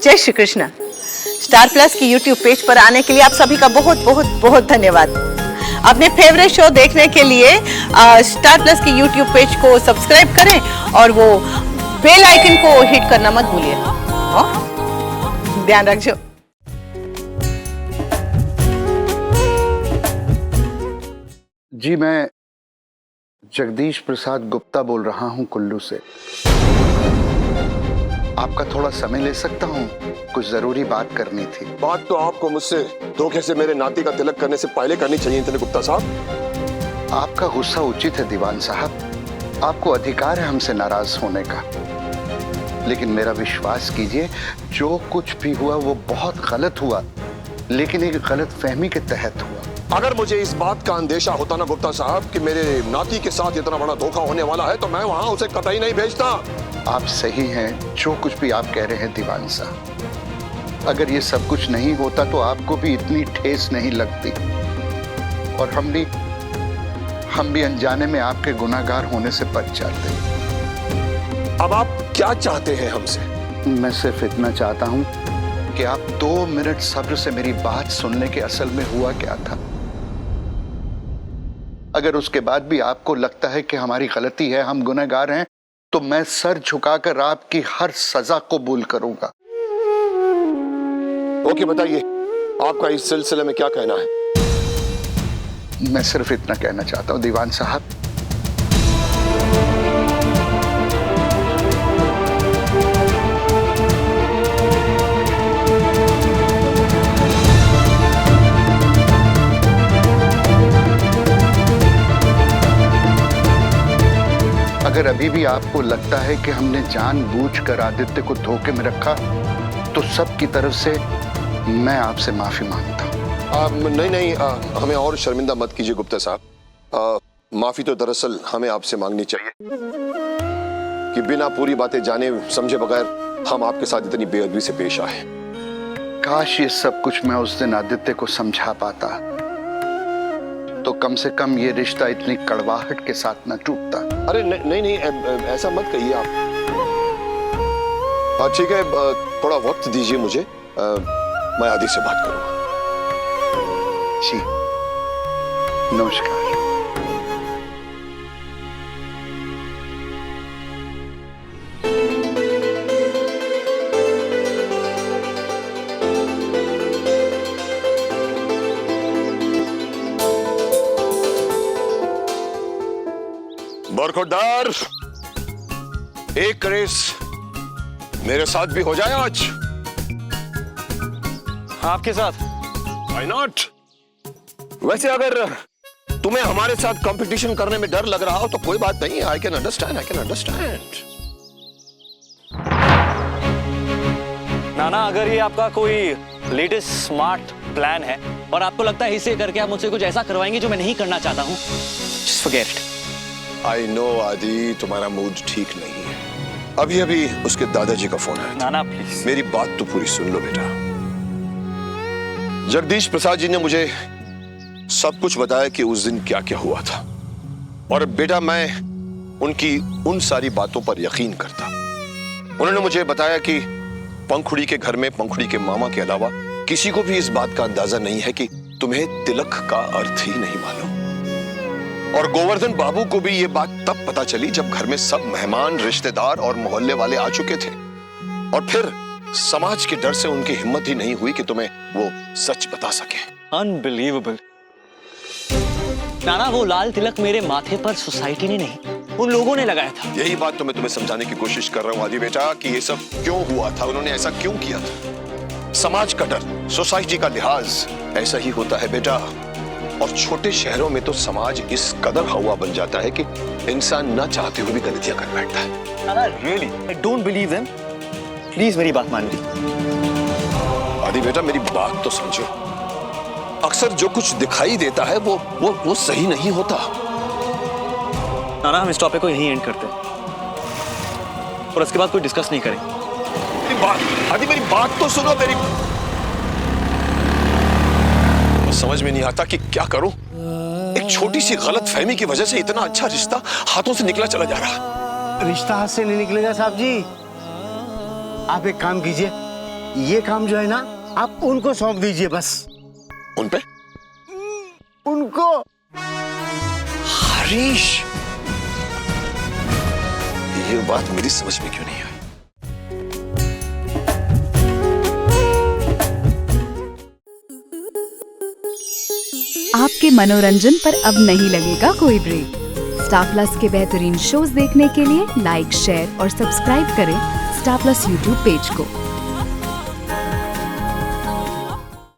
जय Shri Krishna. Star plus की YouTube page पर आने के लिए आप सभी का बहुत बहुत बहुत धन्यवाद। अपने फेवरेट शो देखने के लिए स्टार प्लस की यूट्यूब पेज को सब्सक्राइब करें और वो बेल आइकन को हिट करना मत भूलिए। ध्यान रखिए। जी, मैं जगदीश प्रसाद गुप्ता बोल रहा हूं कुल्लू से। आपका थोड़ा समय ले सकता हूं? कुछ जरूरी बात करनी थी। बात तो आपको मुझसे धोखे से मेरे नाती का तिलक करने से पहले करनी चाहिए थी गुप्ता साहब। आपका गुस्सा उचित है दीवान साहब, आपको अधिकार है हमसे नाराज होने का, लेकिन मेरा विश्वास कीजिए, जो कुछ भी हुआ वो बहुत गलत हुआ, लेकिन एक गलत फहमी के तहत हुआ। अगर मुझे इस बात का अंदेशा होता ना गुप्ता साहब कि मेरे नाती के साथ इतना बड़ा धोखा होने वाला है, तो मैं वहां उसे कतई नहीं भेजता। आप सही हैं, जो कुछ भी आप कह रहे हैं दीवान साहब। अगर ये सब कुछ नहीं होता तो आपको भी इतनी ठेस नहीं लगती, और हम भी अनजाने में आपके गुनाहगार होने से बच जाते। अब आप क्या चाहते हैं हमसे? मैं सिर्फ इतना चाहता हूं कि आप 2 मिनट सब्र से मेरी बात सुन लें कि असल में हुआ क्या था। अगर उसके बाद भी आपको लगता है कि हमारी गलती है, हम गुनहगार हैं, तो मैं सर झुकाकर आपकी हर सजा कबूल करूंगा। ओके, बताइए आपका इस सिलसिले में क्या कहना है? मैं सिर्फ इतना कहना चाहता हूं दीवान साहब, अगर अभी भी आपको लगता है कि हमने जानबूझकर आदित्य को धोखे में रखा, तो सबकी तरफ से मैं आपसे माफी मांगता हूं। नहीं, हमें और शर्मिंदा मत कीजिए गुप्ता साहब। माफी तो दरअसल हमें आपसे मांगनी चाहिए कि बिना पूरी बातें जाने समझे बगैर हम आपके साथ इतनी बेअदबी से पेश आए। काश ये सब कुछ मैं उस दिन आदित्य को समझा पाता, तो कम से कम ये रिश्ता इतनी कड़वाहट के साथ न टूटता। अरे नहीं, ऐसा मत कहिए आप। ठीक है, थोड़ा वक्त दीजिए मुझे, मैं आदि से बात करूंगा। जी, नमस्कार। बरखुरदार, एक रेस मेरे साथ भी हो जाए आज। आपके साथ? Why not? वैसे अगर तुम्हें हमारे साथ कंपटीशन करने में डर लग रहा हो तो कोई बात नहीं, I can understand. नाना, अगर ये आपका कोई लेटेस्ट स्मार्ट प्लान है और आपको लगता है इसे करके आप मुझसे कुछ ऐसा करवाएंगे जो मैं नहीं करना चाहता हूं, just forget it. I know आदि, तुम्हारा मूड ठीक नहीं है। अभी उसके दादाजी का फोन आया। नाना प्लीज, मेरी बात तो पूरी सुन लो बेटा। जगदीश प्रसाद जी ने मुझे सब कुछ बताया कि उस दिन क्या क्या हुआ था, और बेटा मैं उनकी उन सारी बातों पर यकीन करता। उन्होंने मुझे बताया कि पंखुड़ी के घर में पंखुड़ी के मामा के अलावा किसी को भी इस बात का अंदाजा नहीं है कि तुम्हें तिलक का अर्थ ही नहीं मालूम। और गोवर्धन बाबू को भी ये बात तब पता चली जब घर में सब मेहमान, रिश्तेदार और मोहल्ले वाले आ चुके थे, और फिर समाज के डर से उनकी हिम्मत ही नहीं हुई कि तुम्हें वो सच बता सके। अनबिलीवेबल। नाना, वो लाल तिलक मेरे माथे पर सोसाइटी ने नहीं, उन लोगों ने लगाया था। यही बात तो मैं तुम्हें समझाने की कोशिश कर रहा हूं आदि बेटा, कि ये सब क्यों हुआ था, उन्होंने ऐसा क्यों किया था। समाज का डर, सोसाइटी का लिहाज, ऐसा ही होता है बेटा। और छोटे शहरों में तो समाज इस कदर हवा बन जाता है कि इंसान ना चाहते हुए भी गलतियां कर बैठता है। नाना, really I don't believe them. Please मेरी बात मान ली। आदि बेटा, मेरी बात तो समझो। अक्सर जो कुछ दिखाई देता है वो सही नहीं होता। नाना, हम इस टॉपिक को यहीं एंड करते हैं और उसके बाद कोई डिस्कस नहीं करेंगे। आदि मेरी बात तो सुनो। मेरी समझ में नहीं आता कि क्या करूं। एक छोटी सी गलत फहमी की वजह से इतना अच्छा रिश्ता हाथों से निकला चला जा रहा। रिश्ता हाथ से नहीं निकलेगा साहब जी। आप एक काम कीजिए, ये काम जो है ना आप उनको सौंप दीजिए बस। उन पे? उनको। हरीश, ये बात मेरी समझ में क्यों नहीं आई? आपके मनोरंजन पर अब नहीं लगेगा कोई ब्रेक। स्टार प्लस के बेहतरीन शोज देखने के लिए लाइक, शेयर और सब्सक्राइब करें स्टार प्लस यूट्यूब पेज को।